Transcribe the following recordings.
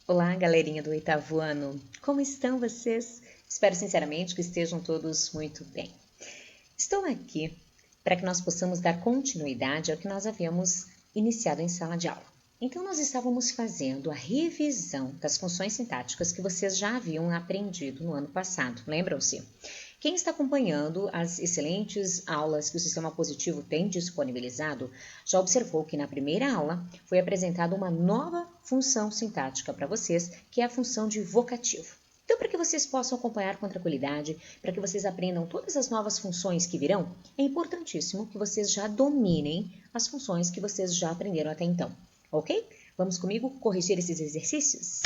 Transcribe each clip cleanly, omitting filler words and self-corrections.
Olá, galerinha do oitavo ano. Como estão vocês? Espero sinceramente que estejam todos muito bem. Estou aqui para que nós possamos dar continuidade ao que nós havíamos iniciado em sala de aula. Então, nós estávamos fazendo a revisão das funções sintáticas que vocês já haviam aprendido no ano passado, lembram-se? Quem está acompanhando as excelentes aulas que o Sistema Positivo tem disponibilizado, já observou que na primeira aula foi apresentada uma nova função sintática para vocês, que é a função de vocativo. Então, para que vocês possam acompanhar com tranquilidade, para que vocês aprendam todas as novas funções que virão, é importantíssimo que vocês já dominem as funções que vocês já aprenderam até então, ok? Vamos comigo corrigir esses exercícios?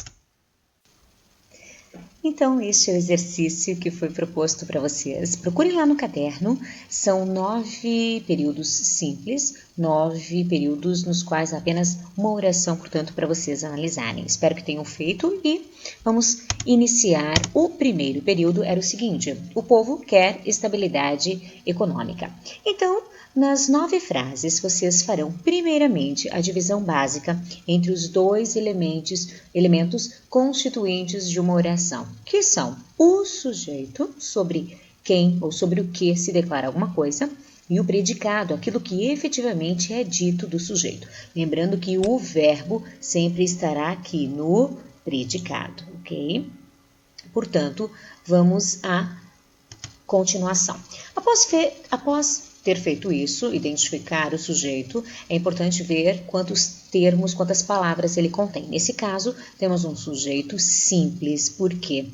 Então, este é o exercício que foi proposto para vocês. Procurem lá no caderno, são 9 períodos simples, 9 períodos nos quais apenas uma oração, portanto, para vocês analisarem. Espero que tenham feito e vamos iniciar. O primeiro período era o seguinte: o povo quer estabilidade econômica. Então, nas 9 frases, vocês farão primeiramente a divisão básica entre os dois elementos constituintes de uma oração, que são o sujeito, sobre quem ou sobre o que se declara alguma coisa, e o predicado, aquilo que efetivamente é dito do sujeito. Lembrando que o verbo sempre estará aqui no predicado, ok? Portanto, vamos à continuação. Após ter feito isso, identificar o sujeito, é importante ver quantos termos, quantas palavras ele contém. Nesse caso, temos um sujeito simples. Por quê?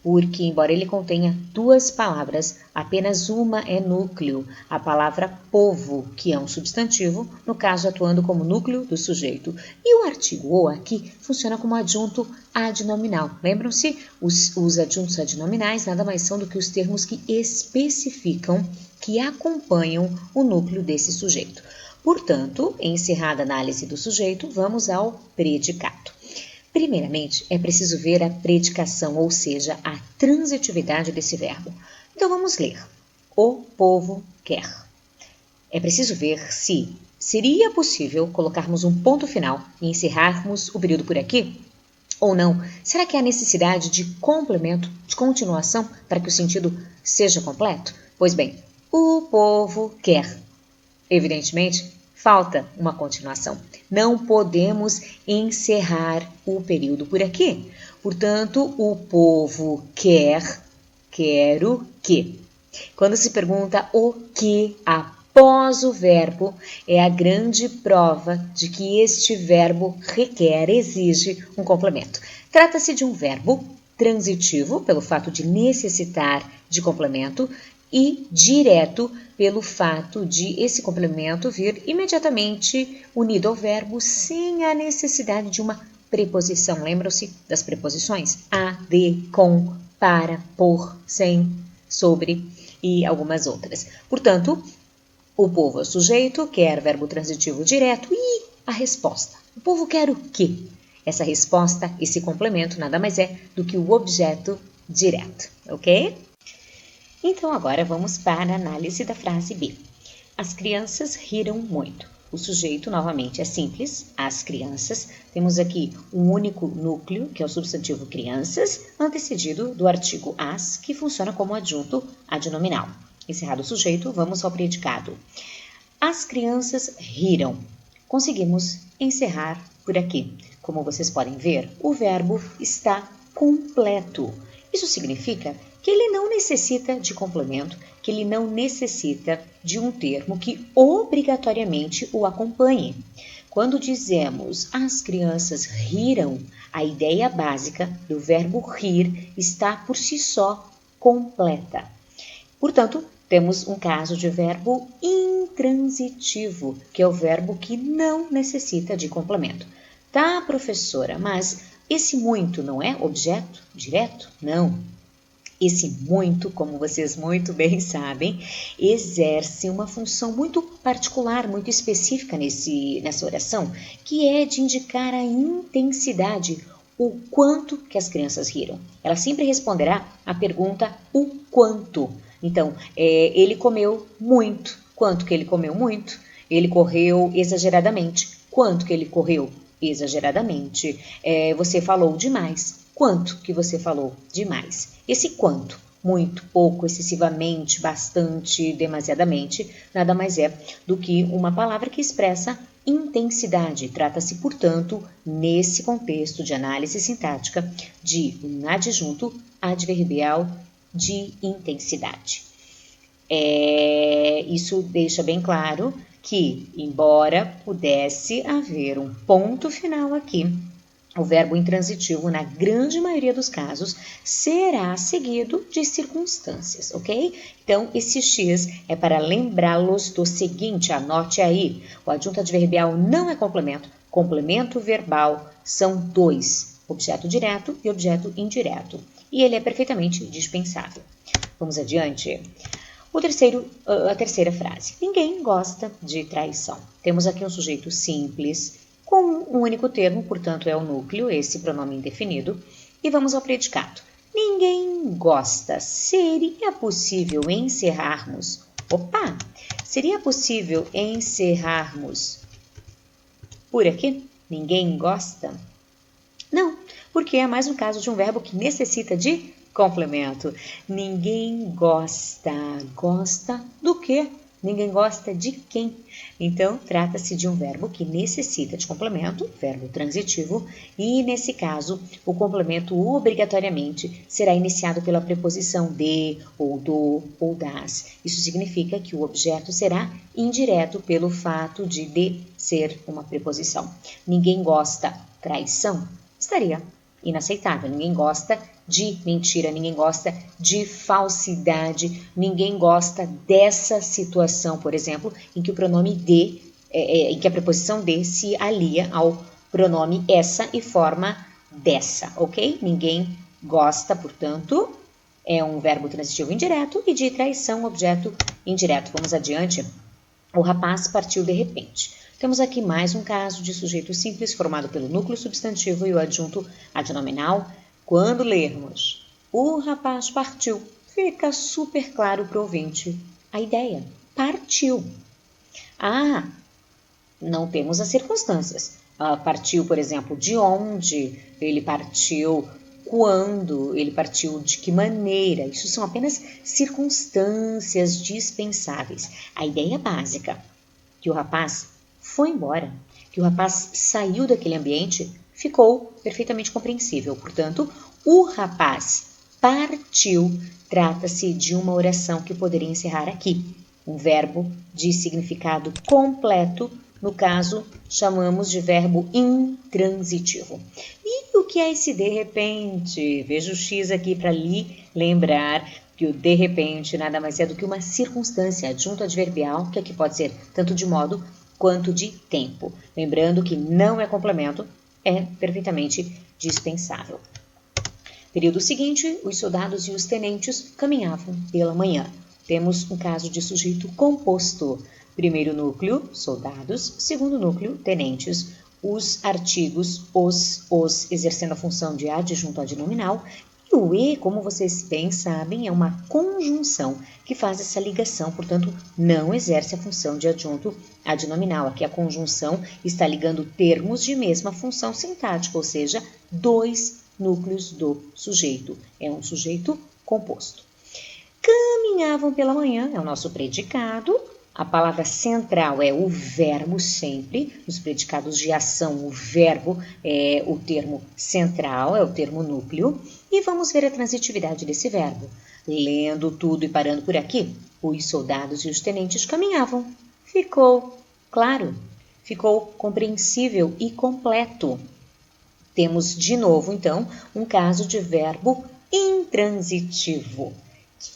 Porque, embora ele contenha 2 palavras, apenas uma é núcleo, a palavra povo, que é um substantivo, no caso atuando como núcleo do sujeito. E o artigo o aqui funciona como adjunto adnominal. Lembram-se? Os adjuntos adnominais nada mais são do que os termos que especificam, que acompanham o núcleo desse sujeito. Portanto, encerrada a análise do sujeito, vamos ao predicado. Primeiramente, é preciso ver a predicação, ou seja, a transitividade desse verbo. Então, vamos ler. O povo quer. É preciso ver se seria possível colocarmos um ponto final e encerrarmos o período por aqui? Ou não? Será que há necessidade de complemento, de continuação, para que o sentido seja completo? Pois bem, o povo quer. Evidentemente, falta uma continuação. Não podemos encerrar o período por aqui. Portanto, o povo quer, quero que. Quando se pergunta o que após o verbo, é a grande prova de que este verbo requer, exige um complemento. Trata-se de um verbo transitivo, pelo fato de necessitar de complemento, e direto, pelo fato de esse complemento vir imediatamente unido ao verbo sem a necessidade de uma preposição. Lembram-se das preposições? A, de, com, para, por, sem, sobre e algumas outras. Portanto, o povo é o sujeito, quer verbo transitivo direto e a resposta. O povo quer o quê? Essa resposta, esse complemento, nada mais é do que o objeto direto, ok? Então, agora vamos para a análise da frase B. As crianças riram muito. O sujeito, novamente, é simples, as crianças. Temos aqui um único núcleo, que é o substantivo crianças, antecedido do artigo as, que funciona como adjunto adnominal. Encerrado o sujeito, vamos ao predicado. As crianças riram. Conseguimos encerrar por aqui. Como vocês podem ver, o verbo está completo. Isso significa que ele não necessita de complemento, que ele não necessita de um termo que obrigatoriamente o acompanhe. Quando dizemos as crianças riram, a ideia básica do verbo rir está por si só completa. Portanto, temos um caso de verbo intransitivo, que é o verbo que não necessita de complemento. Tá, professora, mas esse muito não é objeto direto? Não. Esse muito, como vocês muito bem sabem, exerce uma função muito particular, muito específica nessa oração, que é de indicar a intensidade, o quanto que as crianças riram. Ela sempre responderá a pergunta o quanto. Então, ele comeu muito. Quanto que ele comeu muito? Ele correu exageradamente. Quanto que ele correu? exageradamente. Você falou demais. Quanto que você falou demais? Esse quanto, muito, pouco, excessivamente, bastante, demasiadamente, nada mais é do que uma palavra que expressa intensidade. Trata-se, portanto, nesse contexto de análise sintática, de um adjunto adverbial de intensidade. Isso deixa bem claro que, embora pudesse haver um ponto final aqui, o verbo intransitivo, na grande maioria dos casos, será seguido de circunstâncias, ok? Então, esse X é para lembrá-los do seguinte, anote aí. O adjunto adverbial não é complemento. Complemento verbal são dois, objeto direto e objeto indireto. E ele é perfeitamente dispensável. Vamos adiante? A terceira frase. Ninguém gosta de traição. Temos aqui um sujeito simples, com um único termo, portanto é o núcleo, esse pronome indefinido. E vamos ao predicado. Ninguém gosta. Seria possível encerrarmos? Seria possível encerrarmos por aqui? Ninguém gosta? Não, porque é mais um caso de um verbo que necessita de complemento. Ninguém gosta. Gosta do quê? Ninguém gosta de quem? Então, trata-se de um verbo que necessita de complemento, verbo transitivo, e nesse caso, o complemento obrigatoriamente será iniciado pela preposição de, ou do, ou das. Isso significa que o objeto será indireto pelo fato de ser uma preposição. Ninguém gosta traição? Estaria inaceitável. Ninguém gosta de mentira, ninguém gosta de falsidade, ninguém gosta dessa situação, por exemplo, em que o pronome de, em que a preposição de se alia ao pronome essa e forma dessa, ok? Ninguém gosta, portanto, é um verbo transitivo indireto e de traição, objeto indireto. Vamos adiante. O rapaz partiu de repente. Temos aqui mais um caso de sujeito simples formado pelo núcleo substantivo e o adjunto adnominal. Quando lermos o rapaz partiu, fica super claro para o ouvinte a ideia. Partiu. Não temos as circunstâncias. Partiu, por exemplo, de onde, ele partiu quando, ele partiu de que maneira. Isso são apenas circunstâncias dispensáveis. A ideia básica, que o rapaz foi embora, que o rapaz saiu daquele ambiente, ficou perfeitamente compreensível. Portanto, o rapaz partiu, trata-se de uma oração que poderia encerrar aqui. Um verbo de significado completo, no caso, chamamos de verbo intransitivo. E o que é esse de repente? Veja o X aqui para lhe lembrar que o de repente nada mais é do que uma circunstância adjunto adverbial, que aqui pode ser tanto de modo quanto de tempo. Lembrando que não é complemento, é perfeitamente dispensável. Período seguinte, os soldados e os tenentes caminhavam pela manhã. Temos um caso de sujeito composto. Primeiro núcleo, soldados. Segundo núcleo, tenentes. Os artigos, os, exercendo a função de adjunto adnominal. E o e, como vocês bem sabem, é uma conjunção que faz essa ligação, portanto, não exerce a função de adjunto adnominal. Aqui a conjunção está ligando termos de mesma função sintática, ou seja, dois núcleos do sujeito. É um sujeito composto. Caminhavam pela manhã, é o nosso predicado. A palavra central é o verbo sempre. Nos predicados de ação, o verbo é o termo central, é o termo núcleo. E vamos ver a transitividade desse verbo. Lendo tudo e parando por aqui, os soldados e os tenentes caminhavam. Ficou claro, ficou compreensível e completo. Temos de novo, então, um caso de verbo intransitivo.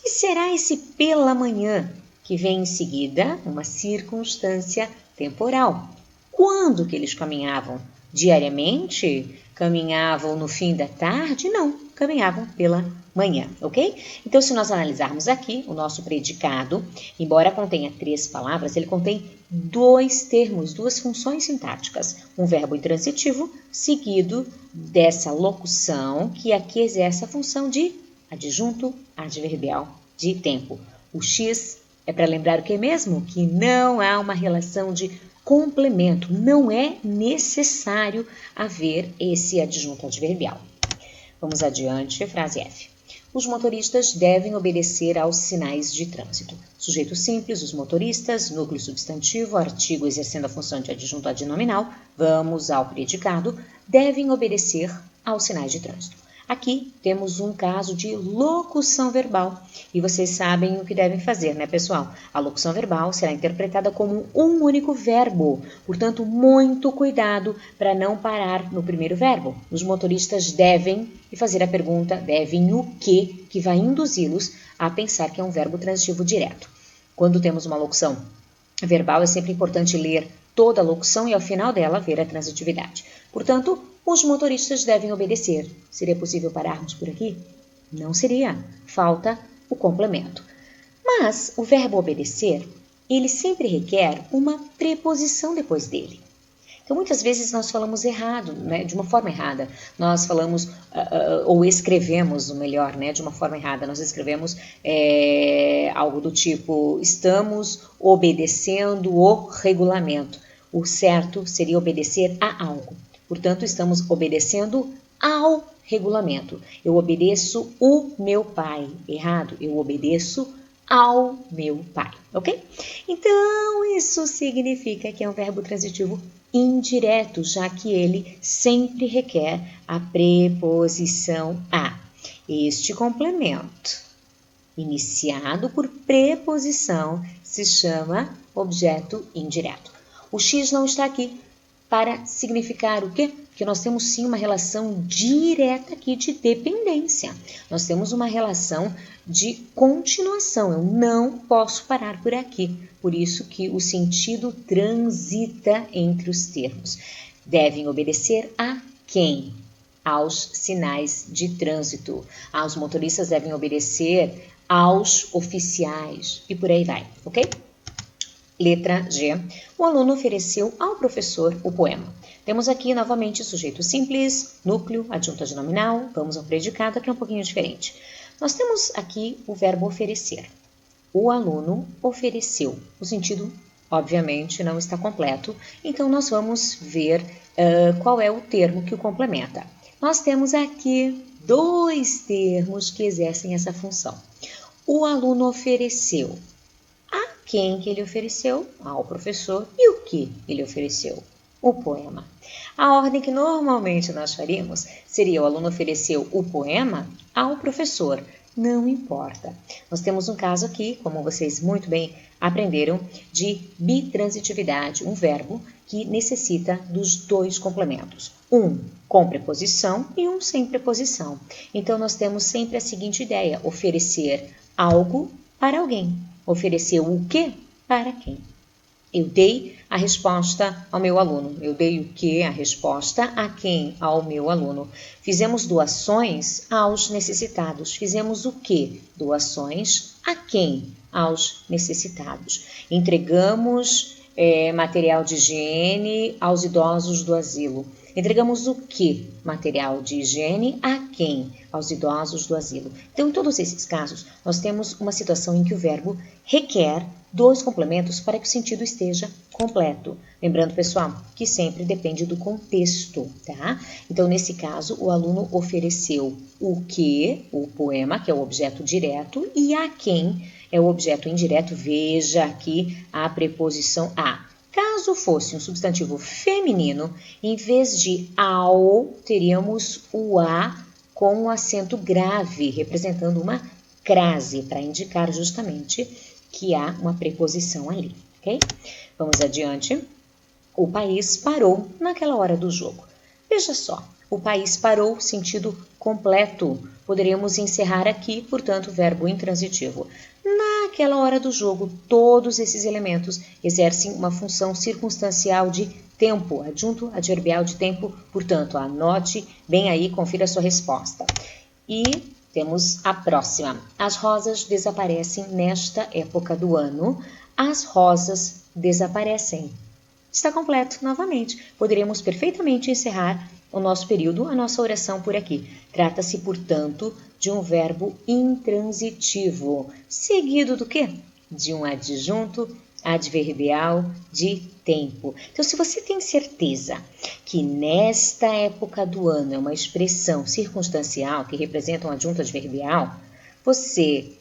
Que será esse pela manhã? Que vem em seguida uma circunstância temporal. Quando que eles caminhavam? Diariamente? Caminhavam no fim da tarde? Não, caminhavam pela manhã, ok? Então, se nós analisarmos aqui o nosso predicado, embora contenha 3 palavras, ele contém 2 termos, 2 funções sintáticas. Um verbo intransitivo seguido dessa locução que aqui exerce a função de adjunto adverbial de tempo. O X é para lembrar o que mesmo? Que não há uma relação de complemento. Não é necessário haver esse adjunto adverbial. Vamos adiante, frase F. Os motoristas devem obedecer aos sinais de trânsito. Sujeito simples, os motoristas, núcleo substantivo, artigo exercendo a função de adjunto adnominal, vamos ao predicado, devem obedecer aos sinais de trânsito. Aqui temos um caso de locução verbal e vocês sabem o que devem fazer, né, pessoal? A locução verbal será interpretada como um único verbo, portanto, muito cuidado para não parar no primeiro verbo. Os motoristas devem, e fazer a pergunta, devem o quê, que vai induzi-los a pensar que é um verbo transitivo direto. Quando temos uma locução verbal, é sempre importante ler toda a locução e ao final dela ver a transitividade. Portanto, os motoristas devem obedecer. Seria possível pararmos por aqui? Não seria. Falta o complemento. Mas o verbo obedecer, ele sempre requer uma preposição depois dele. Então, muitas vezes nós falamos errado, né? De uma forma errada. Nós falamos, ou escrevemos, melhor, né? De uma forma errada. Nós escrevemos algo do tipo, estamos obedecendo o regulamento. O certo seria obedecer a algo. Portanto, estamos obedecendo ao regulamento. Eu obedeço o meu pai. Errado, eu obedeço ao meu pai, ok? Então, isso significa que é um verbo transitivo indireto, já que ele sempre requer a preposição a. Este complemento, iniciado por preposição, se chama objeto indireto. O X não está aqui para significar o quê? Que nós temos sim uma relação direta aqui de dependência. Nós temos uma relação de continuação. Eu não posso parar por aqui. Por isso que o sentido transita entre os termos. Devem obedecer a quem? Aos sinais de trânsito. Os motoristas devem obedecer aos oficiais e por aí vai, ok? Letra G. O aluno ofereceu ao professor o poema. Temos aqui novamente sujeito simples, núcleo, adjunto adnominal. Vamos ao predicado, que é um pouquinho diferente. Nós temos aqui o verbo oferecer. O aluno ofereceu. O sentido, obviamente, não está completo. Então, nós vamos ver qual é o termo que o complementa. Nós temos aqui dois termos que exercem essa função. O aluno ofereceu. Quem que ele ofereceu? Ao professor. E o que ele ofereceu? O poema. A ordem que normalmente nós faríamos seria o aluno ofereceu o poema ao professor. Não importa. Nós temos um caso aqui, como vocês muito bem aprenderam, de bitransitividade, um verbo que necessita dos dois complementos. Um com preposição e um sem preposição. Então, nós temos sempre a seguinte ideia, oferecer algo para alguém. Ofereceu o quê? Para quem? Eu dei a resposta ao meu aluno. Eu dei o quê? A resposta a quem? Ao meu aluno. Fizemos doações aos necessitados. Fizemos o quê? Doações a quem? Aos necessitados. Entregamos material de higiene aos idosos do asilo. Entregamos o que? Material de higiene a quem? Aos idosos do asilo. Então, em todos esses casos, nós temos uma situação em que o verbo requer dois complementos para que o sentido esteja completo. Lembrando, pessoal, que sempre depende do contexto, tá? Então, nesse caso, o aluno ofereceu o que? O poema, que é o objeto direto, e a quem é o objeto indireto. Veja aqui a preposição a. Caso fosse um substantivo feminino, em vez de ao, teríamos o a com um acento grave, representando uma crase, para indicar justamente que há uma preposição ali, ok? Vamos adiante. O país parou naquela hora do jogo. Veja só, o país parou, sentido completo. Poderíamos encerrar aqui, portanto, verbo intransitivo. Naquela hora do jogo, todos esses elementos exercem uma função circunstancial de tempo, adjunto adverbial de tempo, portanto, anote bem aí, confira a sua resposta. E temos a próxima. As rosas desaparecem nesta época do ano. As rosas desaparecem. Está completo novamente. Poderíamos perfeitamente encerrar o nosso período, a nossa oração por aqui. Trata-se, portanto, de um verbo intransitivo. Seguido do quê? De um adjunto adverbial de tempo. Então, se você tem certeza que nesta época do ano é uma expressão circunstancial que representa um adjunto adverbial, você,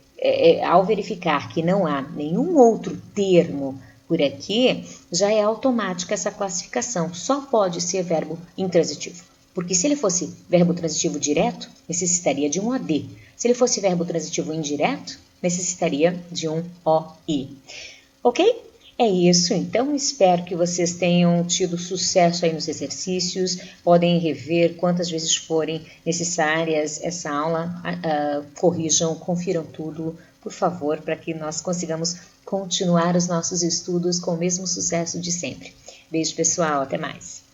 ao verificar que não há nenhum outro termo por aqui, já é automática essa classificação. Só pode ser verbo intransitivo. Porque se ele fosse verbo transitivo direto, necessitaria de um OD. Se ele fosse verbo transitivo indireto, necessitaria de um OI. Ok? É isso, então espero que vocês tenham tido sucesso aí nos exercícios, podem rever quantas vezes forem necessárias essa aula, corrijam, confiram tudo, por favor, para que nós consigamos continuar os nossos estudos com o mesmo sucesso de sempre. Beijo pessoal, até mais!